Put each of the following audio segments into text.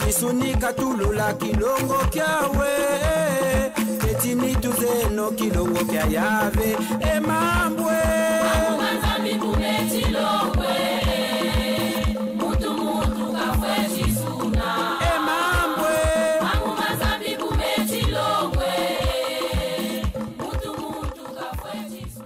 Chisunika tulula kilongo kyawe Etini tuzeno kilongo kya yave Emambwe Mamumanza mikume chilongwe Mutu mutu kafwe chisuna Emambwe Mamumanza mikume chilongwe Mutu mutu kafwe chisuna.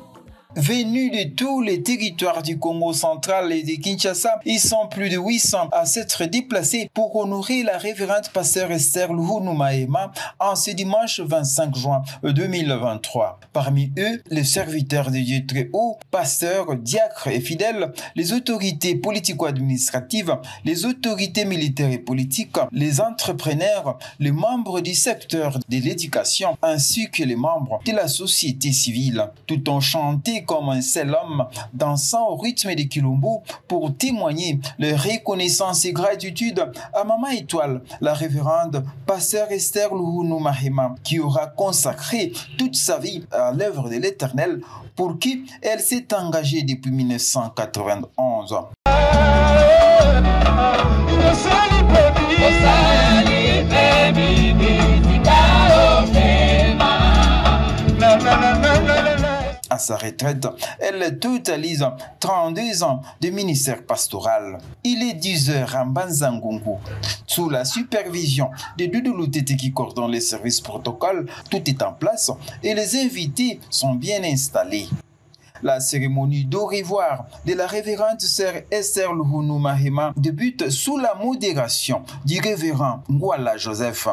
Venus de tous les territoires du Congo central et de Kinshasa, ils sont plus de 800 à s'être déplacés pour honorer la révérende pasteur Esther Luhunu Mahema en ce dimanche 25 juin 2023. Parmi eux, les serviteurs de Dieu très haut, pasteurs, diacres et fidèles, les autorités politico-administratives, les autorités militaires et politiques, les entrepreneurs, les membres du secteur de l'éducation, ainsi que les membres de la société civile. Tout ont chanté comme un seul homme, dansant au rythme des Kilombo pour témoigner leur reconnaissance et gratitude à Maman Étoile, la révérende pasteur Esther Luhunu Mahema, qui aura consacré toute sa vie à l'œuvre de l'Éternel, pour qui elle s'est engagée depuis 1991. À sa retraite, elle totalise 32 ans de ministère pastoral. Il est 10 heures à Mbanza-Ngungu. Sous la supervision de Doudou Lutete qui coordonne les services protocoles, tout est en place et les invités sont bien installés. La cérémonie d'au revoir de la révérende sœur Esther Luhunu Mahema débute sous la modération du révérend Ngwala Joseph.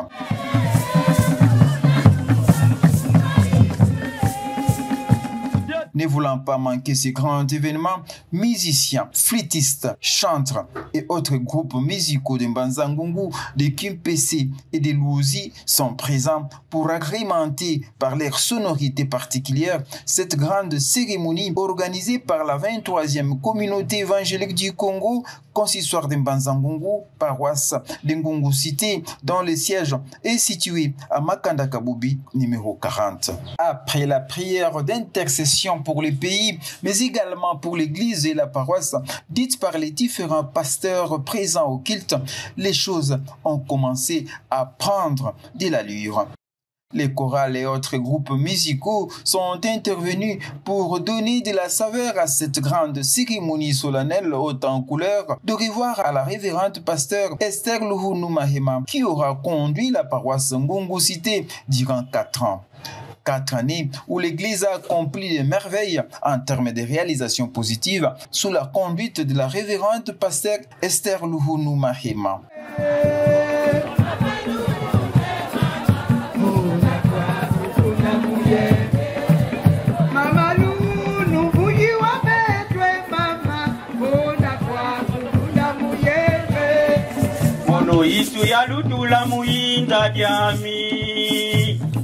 Ne voulant pas manquer ce grand événement, musiciens, flûtistes, chantres et autres groupes musicaux de Mbanza-Ngungu, de Kimpese et de Luozi sont présents pour agrémenter par leur sonorité particulière cette grande cérémonie organisée par la 23e communauté évangélique du Congo, consistoire de Mbanza-Ngungu, paroisse de Ngungu Cité, dont le siège est situé à Makanda-Kabubi, numéro 40. Après la prière d'intercession pour les pays, mais également pour l'église et la paroisse, dites par les différents pasteurs présents au culte, les choses ont commencé à prendre de l'allure. Les chorales et autres groupes musicaux sont intervenus pour donner de la saveur à cette grande cérémonie solennelle haute en couleur de revoir à la révérende pasteur Esther Luhunu Mahema, qui aura conduit la paroisse Ngungu Cité durant 4 ans. 4 années où l'Église a accompli des merveilles en termes de réalisations positives sous la conduite de la révérende pasteur Esther Luhunu Mahema.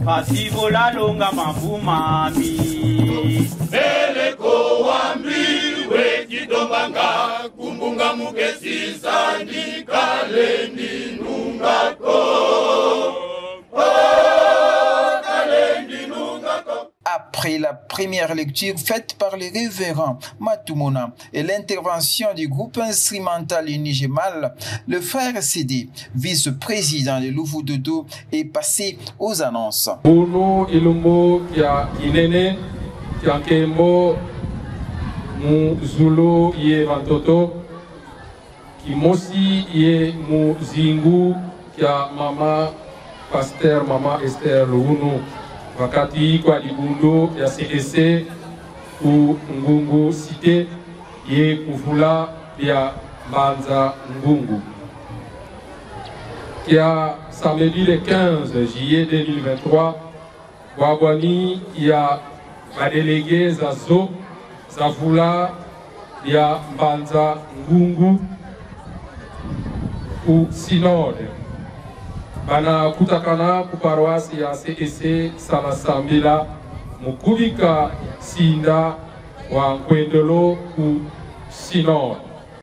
Pasivola longa mabumami Eleko wambi wekidombanga kumbunga mugesi sandi kalendi nungako kalendi nungako. Après la première lecture faite par les révérends Matumona et l'intervention du groupe instrumental Unigemal, le frère Cédé, vice-président de Louvu-Dodo, est passé aux annonces. Bono ilumbo ya inene ya kembo mu Zulu ye Vantoto kimosi ye mu Zingu ya mama pasteur mama Esther Luhunu wakati kwa libundo ya CDC ku Ngungu Cité ye kufula ya Mbanza-Ngungu. Kia samedi le 15 juillet 2023 wabwani ya badélégué zazo zafula ya Mbanza-Ngungu ku synode bana kutakana ku paroisse ya CEC Salasambila mukubika sinda wa Nkwendelo ku synode.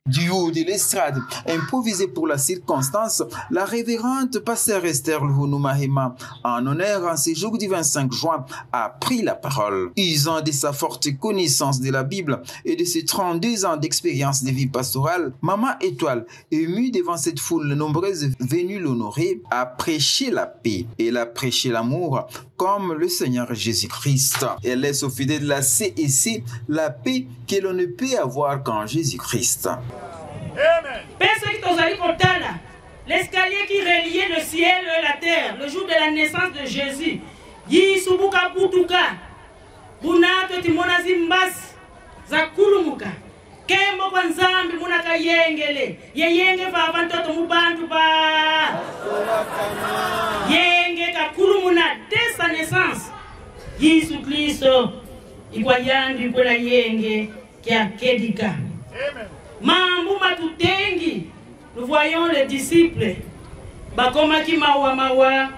Du haut de l'estrade, improvisée pour la circonstance, la révérende pasteur Esther Luhunu Mahema, en honneur en ce jour du 25 juin, a pris la parole. Usant de sa forte connaissance de la Bible et de ses 32 ans d'expérience de vie pastorale, Maman Étoile, émue devant cette foule nombreuse venue l'honorer, a prêché la paix. Elle a prêché l'amour comme le Seigneur Jésus-Christ. Elle laisse aux fidèles de la CEC la paix que l'on ne peut avoir qu'en Jésus-Christ. L'escalier qui reliait le ciel et la terre, le jour de la naissance de Jésus, Yisubuka Putuka, Bunato Timonazimbas, Zakulumuka, Kembo Kwanzambi Munaka Yengele, Yenge Favanto Mubantu Ba, Yenge Kakulumuna, dès sa naissance, Yisu Christo, Iguayandi Kula Yenge, Kia Kedika. Mambu Matutengi. Nous voyons les disciples. Bakomaki mawa mawa.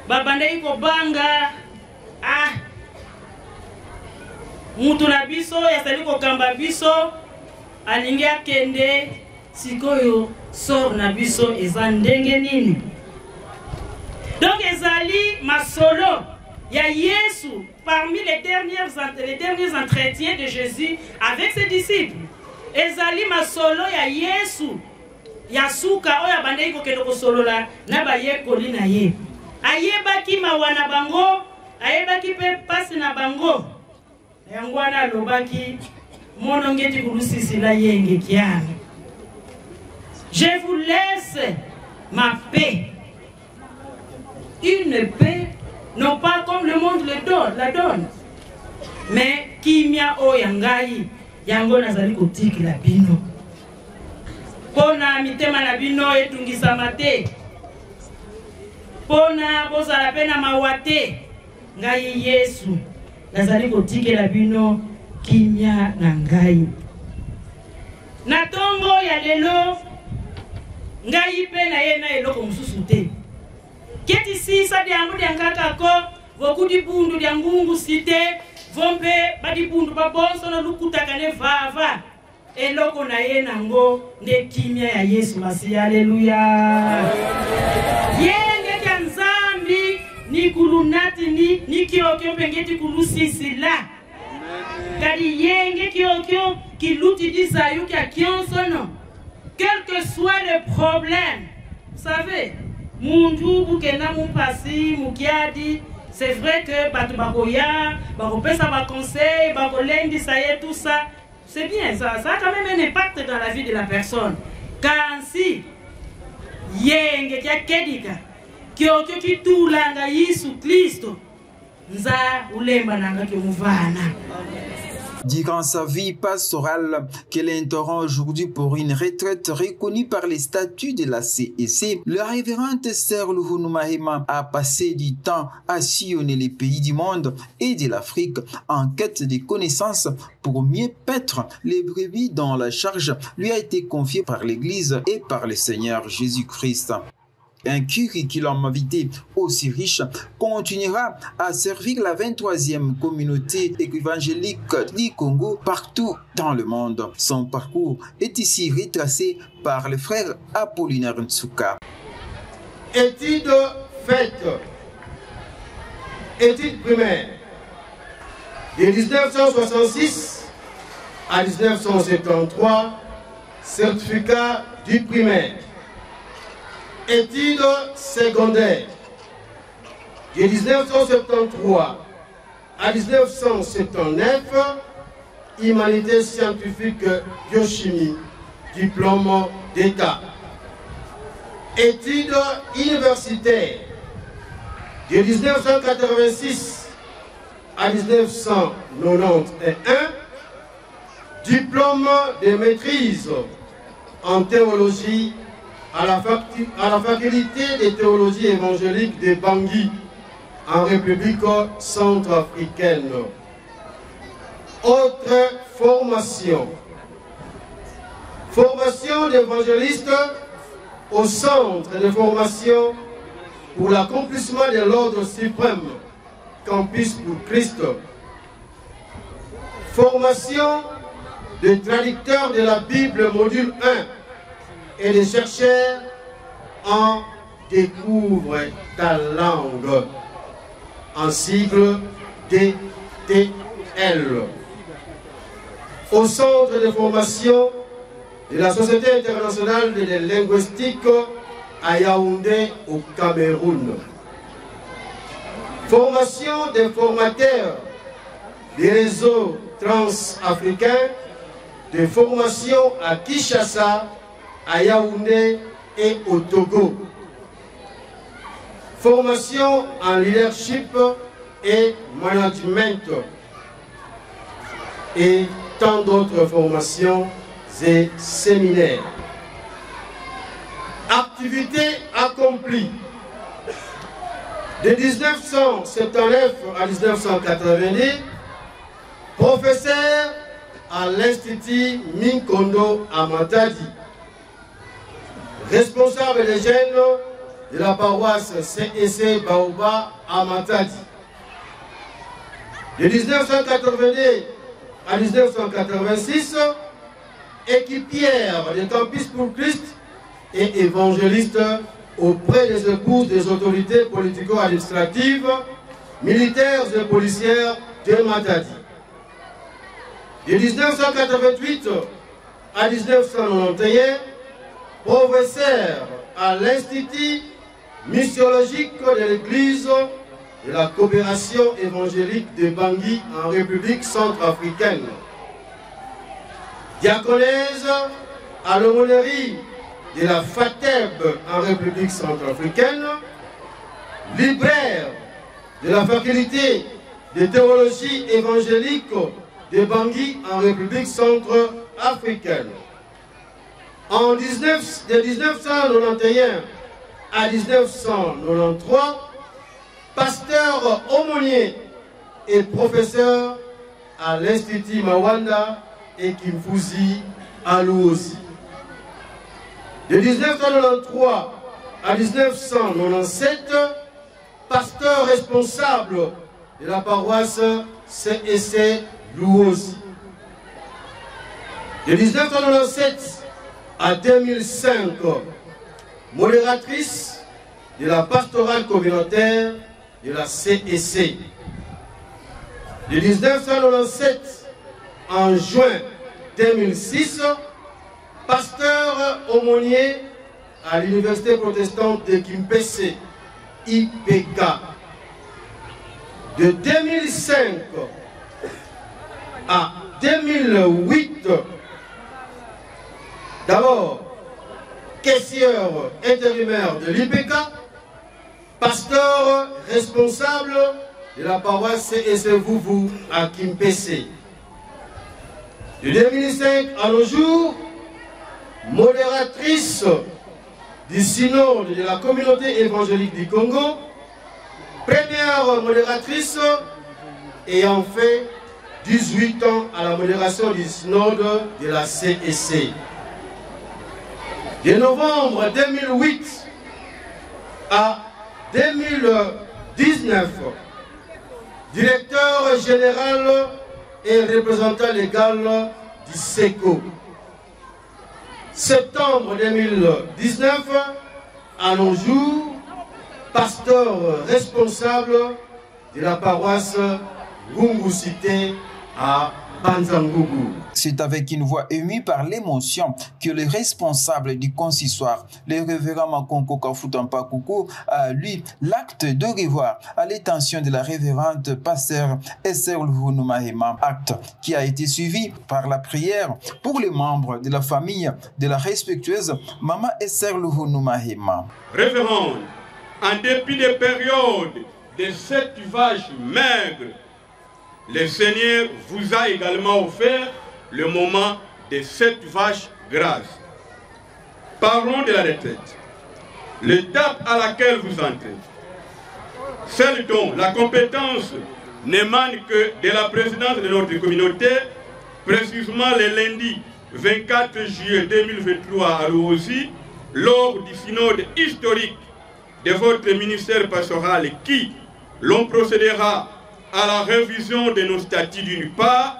Babandei ko banga. Ah. Mutu na biso yasali ko kamba biso. Alingi akende sikoyo sor na biso ezandenge nini. Donc ezali masolo ya Yesu parmi les derniers entretiens de Jésus avec ses disciples. Ezali masolo ya Yesu ya suka oya bandei ko kendo ko solola na baye kolina ye. Ayebaki mawana bango, ayebaki pe pasi na bango. Yangwana lobaki monongeti kulusisi la yenge kiana. Je vous laisse ma paix. Une paix, non pas comme le monde la donne, mais kimia o yangai. Yango nazali kotiki la bino. Pona mitema na bino etungisa mate. Pona bozala pena mawate. Ngai Yesu nazali kotiki la bino kimia na ngai. Na tongo ya lelo ngai pe na ye na eloko mususu te. Keti sisa diangu diangaka ko vokudi bundu diangungu site. Vombe badi bundu babonso na lukutaka ne vava eloko na ye nango nde kimia ya Yesu masi. Haleluya. Yenge kanzambi ni kulunati ni kiokyo pengeti kulusisi la. Kadi yenge kiokyo kiluti disayu kia kionsono. Quel que soit le problème, vous savez, mundu bukena mupasi mukiadi. C'est vrai que Batubakoya, Bakopesa Bakonseil, Bakolendi, ça y est, tout ça, c'est bien, ça a quand même un impact dans la vie de la personne. Car si, Yenge, qui a Kedika, qui a qui tout l'anga Yesu Christo, Nza Ulemba Nanga qui Mouvana. Durant sa vie pastorale qu'elle interrompt aujourd'hui pour une retraite reconnue par les statuts de la CEC, le révérend Esther Luhunu Mahema a passé du temps à sillonner les pays du monde et de l'Afrique en quête de connaissances pour mieux paître les brebis dont la charge lui a été confiée par l'Église et par le Seigneur Jésus-Christ. Un curriculum vitae aussi riche continuera à servir la 23e communauté évangélique du Congo partout dans le monde. Son parcours est ici retracé par le frère Apollinaire Ntsuka. Études faites. Études primaires. De 1966 à 1973, certificat du primaire. Études secondaires. De 1973 à 1979, humanité scientifique biochimie, diplôme d'État. Études universitaires. De 1986 à 1991, diplôme de maîtrise en théologie à la faculté de théologie évangélique de Bangui, en République centrafricaine. Autre formation. Formation d'évangéliste au centre de formation pour l'accomplissement de l'ordre suprême, Campus pour Christ. Formation de traducteurs de la Bible module 1 et de chercheurs en Découvre ta langue, en sigle DTL. Au centre de formation de la Société internationale de linguistique à Yaoundé au Cameroun. Formation des formateurs des réseaux transafricains de formation à Kinshasa, à Yaoundé et au Togo. Formation en leadership et management et tant d'autres formations et séminaires. Activités accomplies. De 1979 à 1990, professeur à l'Institut Minkondo à Matadi, responsable des jeunes de la paroisse CEC Baoba à Matadi. De 1982 à 1986, équipière de Campus pour Christ et évangéliste auprès des épouses des autorités politico-administratives, militaires et policières de Matadi. De 1988 à 1991, professeur à l'Institut missiologique de l'Église de la coopération évangélique de Bangui en République centrafricaine. Diaconèse à l'aumônerie de la FATEB en République centrafricaine, libraire de la faculté de théologie évangélique de Bangui en République centrafricaine. De 1991 à 1993, pasteur aumônier et professeur à l'Institut Mawanda et Kimfuzi à Luosi. De 1993 à 1997, pasteur responsable de la paroisse CEC Luosi. De 1997 à 2005, modératrice de la pastorale communautaire de la CEC. De 1997 en juin 2006, pasteur aumônier à l'université protestante de Kimpese, IPK. De 2005 à 2008, d'abord caissière intérimaire de l'IPK, pasteur responsable de la paroisse CEC Vouvou à Kimpese. De 2005 à nos jours, modératrice du synode de la communauté évangélique du Congo, première modératrice ayant fait 18 ans à la modération du synode de la CEC. De novembre 2008 à 2019, directeur général et représentant légal du SECO. Septembre 2019, à nos jours, pasteur responsable de la paroisse Gungu Cité à Banzangougou. C'est avec une voix émue par l'émotion que le responsable du consistoire, le révérend Makonko Kafutampa Koukou, a lu l'acte de revoir à l'intention de la révérende pasteur Esther Luhunu Mahema, acte qui a été suivi par la prière pour les membres de la famille de la respectueuse Maman Esther Luhunu Mahema. Révérende, en dépit des périodes de cette vache maigre, le Seigneur vous a également offert le moment de cette vache grasse. Parlons de la retraite, l'étape à laquelle vous entrez, celle dont la compétence n'émane que de la présidence de notre communauté, précisément le lundi 24 juillet 2023 à Luosi, lors du synode historique de votre ministère pastoral qui, l'on procédera à la révision de nos statuts d'une part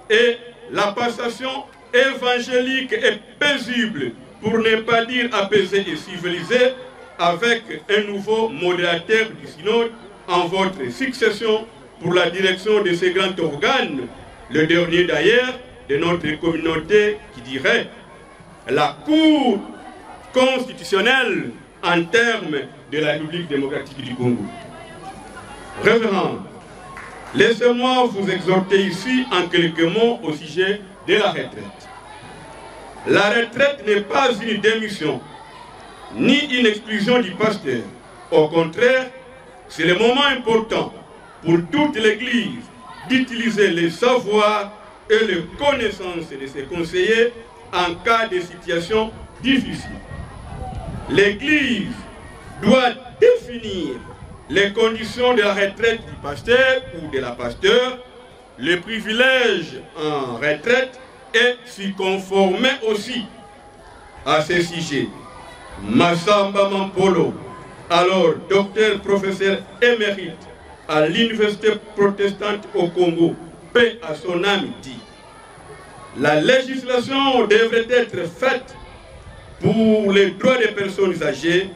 et la passation évangélique et paisible, pour ne pas dire apaisée et civilisée, avec un nouveau modérateur du synode en votre succession pour la direction de ces grands organes, le dernier d'ailleurs de notre communauté qui dirait la Cour constitutionnelle en termes de la République démocratique du Congo. Révérend, laissez-moi vous exhorter ici en quelques mots au sujet de la retraite. La retraite n'est pas une démission, ni une exclusion du pasteur. Au contraire, c'est le moment important pour toute l'Église d'utiliser les savoirs et les connaissances de ses conseillers en cas de situation difficile. L'Église doit définir les conditions de la retraite du pasteur ou de la pasteur, les privilèges en retraite et s'y conformer aussi à ces sujets. Massamba Mampolo, alors docteur professeur émérite à l'Université protestante au Congo, paix à son âme, dit: la législation devrait être faite pour les droits des personnes âgées,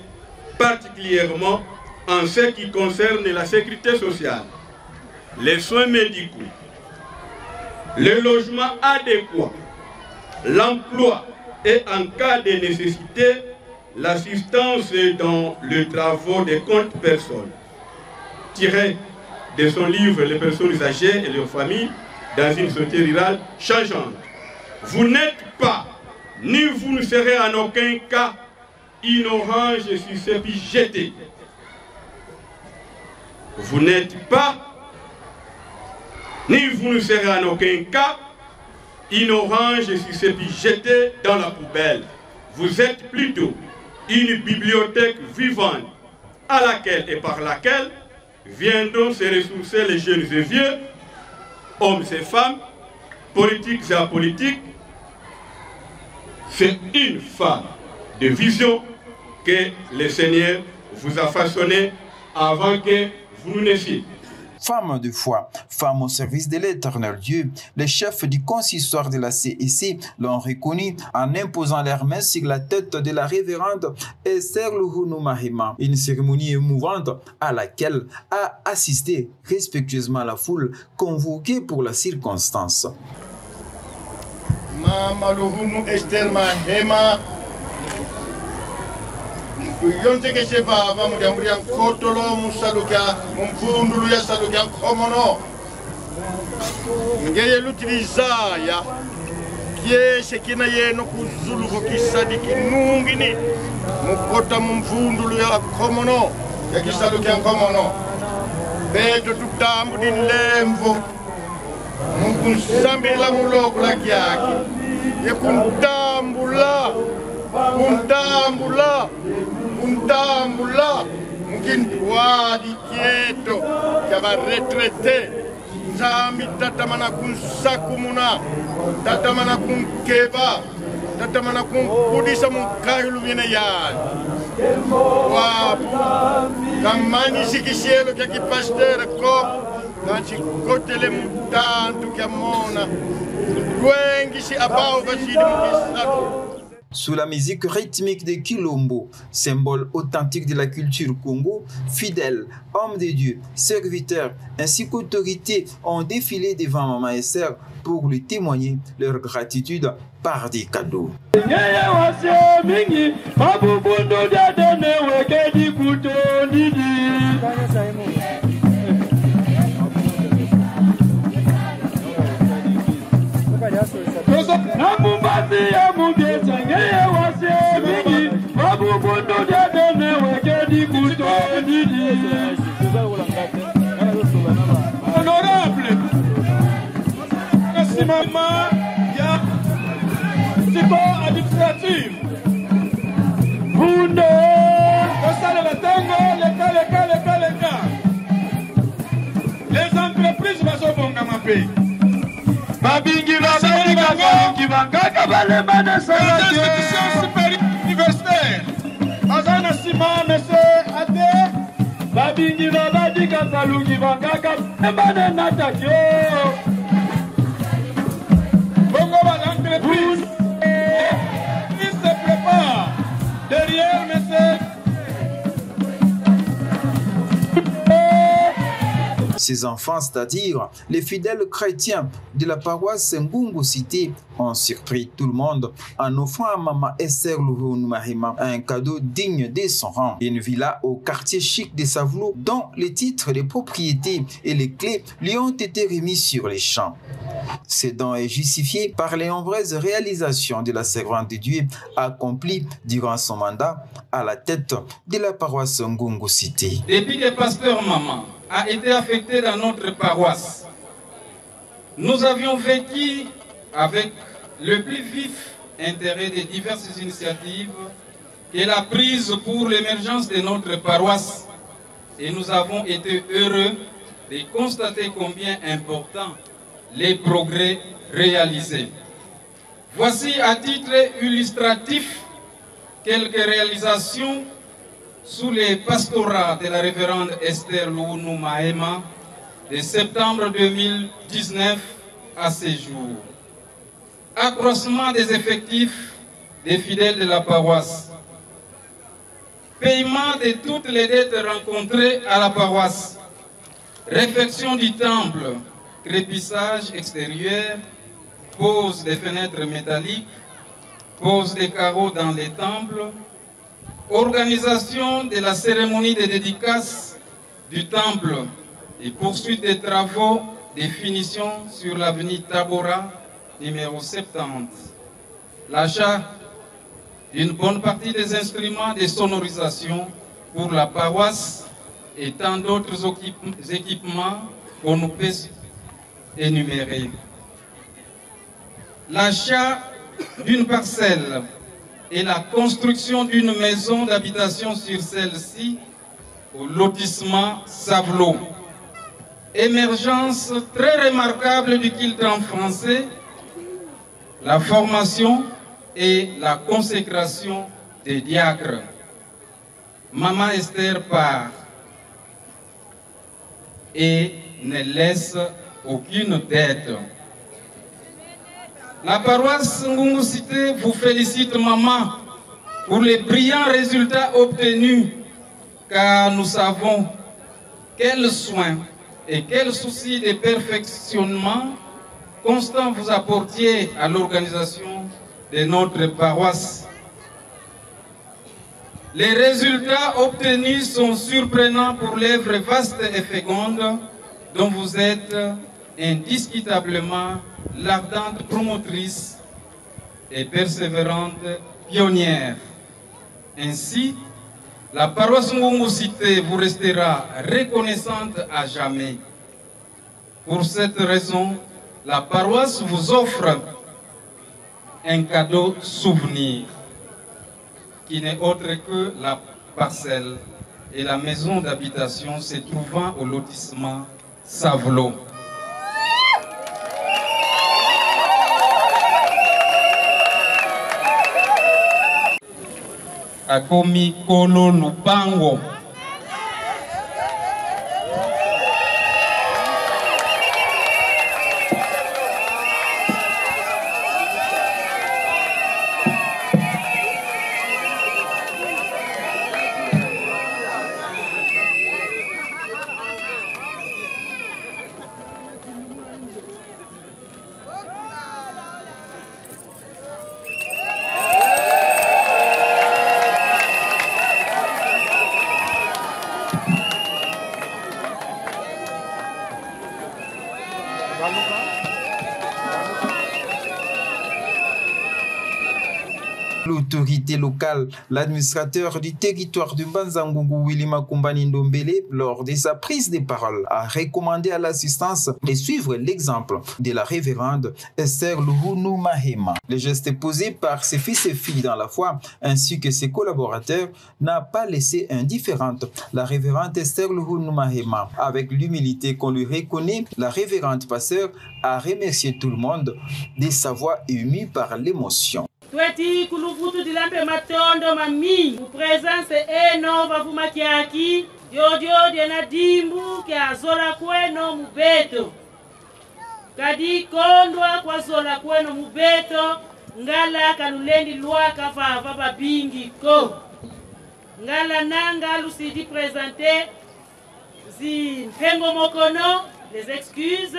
particulièrement en ce qui concerne la sécurité sociale, les soins médicaux, le logement adéquat, l'emploi et en cas de nécessité, l'assistance dans les travaux des comptes personnes. Tiré de son livre Les personnes âgées et leurs familles dans une société rurale changeante. Vous n'êtes pas, ni vous ne serez en aucun cas une orange sur ce pied jeté. Vous n'êtes pas, ni vous ne serez en aucun cas une orange sur ce pied jeté dans la poubelle. Vous êtes plutôt une bibliothèque vivante à laquelle et par laquelle viendront se ressourcer les jeunes et vieux, hommes et femmes, politiques et apolitiques. C'est une femme de vision que le Seigneur vous a façonné avant que vous nous naissiez. Femme de foi, femme au service de l'éternel Dieu, les chefs du consistoire de la CEC l'ont reconnu en imposant leurs mains sur la tête de la révérende Esther Luhunu Mahema, une cérémonie émouvante à laquelle a assisté respectueusement la foule convoquée pour la circonstance. Mama Luhunu Esther Mahema yonte ke se baba mudamuri an kotolo musaluka mumvundulu ya saluka komono ngeye l'utilisaya kiese kina yeno kuzulu ko kisadi kinungini mukota mumvundulu ya komono ya kisaluka komono beto tutambu dilemvo munkusambila muloko la kyaki yekuntambula kuntambula Undambula, mukindwadi kieto, kaba retraité, Zami tatamana kun sakumuna, tatamana kun keba, tatamana kun kudisa mun kailu viene ya. Wapu, kamani sikisielo kia ki pasteur ko, kanchi kotele mutantu kia mona, wengi si abao vasidi mukisatu. Sous la musique rythmique de Kilombo, symbole authentique de la culture Congo, fidèles, hommes de Dieu, serviteurs ainsi qu'autorités ont défilé devant Maman Esther pour lui témoigner leur gratitude par des cadeaux. Honorable, merci maman, c'est pas administratif. Vous ne, ça le tango, les entreprises vont se faire un pays. L'institution supérieure universitaire. Azana Sima, monsieur Ade. Babingi Babadi Kasaluki Bangaka. Ebane Natakyo. Ses enfants, c'est-à-dire les fidèles chrétiens de la paroisse Ngungu Cité, ont surpris tout le monde en offrant à maman Esther Luhunu Mahema un cadeau digne de son rang. Une villa au quartier chic de Savulo dont les titres de propriété et les clés lui ont été remis sur les champs. Ce don est justifié par les nombreuses réalisations de la servante de Dieu accomplies durant son mandat à la tête de la paroisse Ngungu Cité. Depuis que pasteur Maman a été affecté dans notre paroisse, nous avions vécu avec le plus vif intérêt des diverses initiatives qu'elle a prises pour l'émergence de notre paroisse et nous avons été heureux de constater combien important les progrès réalisés. Voici à titre illustratif quelques réalisations sous les pastorats de la révérende Esther Luhunu Mahema de septembre 2019 à ce jour. Accroissement des effectifs des fidèles de la paroisse. Paiement de toutes les dettes rencontrées à la paroisse. Réfection du temple. Crépissage extérieur. Pose des fenêtres métalliques. Pose des carreaux dans les temples. Organisation de la cérémonie de dédicace du temple et poursuite des travaux de finition sur l'avenue Tabora, numéro 70. L'achat d'une bonne partie des instruments de sonorisation pour la paroisse et tant d'autres équipements qu'on nous peut énumérer. L'achat d'une parcelle et la construction d'une maison d'habitation sur celle-ci au lotissement Savulo. Émergence très remarquable du Kiltran français, la formation et la consécration des diacres. Maman Esther part et ne laisse aucune dette. La paroisse Ngungu Cité vous félicite, maman, pour les brillants résultats obtenus, car nous savons quels soins et quel souci de perfectionnement constant vous apportiez à l'organisation de notre paroisse. Les résultats obtenus sont surprenants pour l'œuvre vaste et féconde dont vous êtes indiscutablement l'ardente promotrice et persévérante pionnière. Ainsi, la paroisse Ngungu Cité vous restera reconnaissante à jamais. Pour cette raison, la paroisse vous offre un cadeau souvenir qui n'est autre que la parcelle et la maison d'habitation se trouvant au lotissement Savulo. Akomi Kolo Lupango. L'autorité locale, l'administrateur du territoire de Mbanza Ngungu Willy Makumbani Ndombele, lors de sa prise de parole, a recommandé à l'assistance de suivre l'exemple de la révérende Esther Luhunu Mahema. Le geste posé par ses fils et filles dans la foi, ainsi que ses collaborateurs, n'a pas laissé indifférente la révérende Esther Luhunu Mahema. Avec l'humilité qu'on lui reconnaît, la révérende pasteur a remercié tout le monde de sa voix émue par l'émotion. Tweti kuluvutu dilampe matondo mami presence eno bavuma kiaki yodio dena dimbu kia zola kweno mubeto kadi kondwa kwa zola kweno mubeto ngala kalulendi lwaka fava babingi ko ngala nanga lusidi présenter Zinfengo Mokono, les excuses.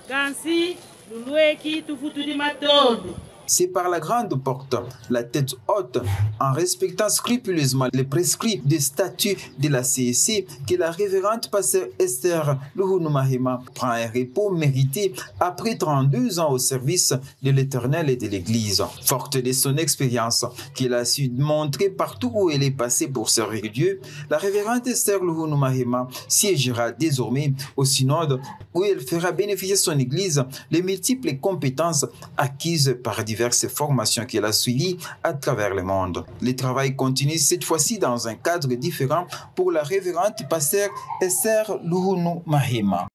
Gansi, Lulueki, Tufutudi Matondo. C'est par la grande porte, la tête haute, en respectant scrupuleusement les prescrits des statuts de la CEC, que la révérende pasteur Esther Luhunu Mahema prend un repos mérité après 32 ans au service de l'Éternel et de l'Église. Forte de son expérience qu'il a su montrer partout où elle est passée pour servir Dieu, la révérende Esther Luhunu Mahema siégera désormais au synode où elle fera bénéficier son Église les multiples compétences acquises par diverses formations qu'elle a suivies à travers le monde. Le travail continue cette fois-ci dans un cadre différent pour la révérende pasteur Esther Luhunu Mahema.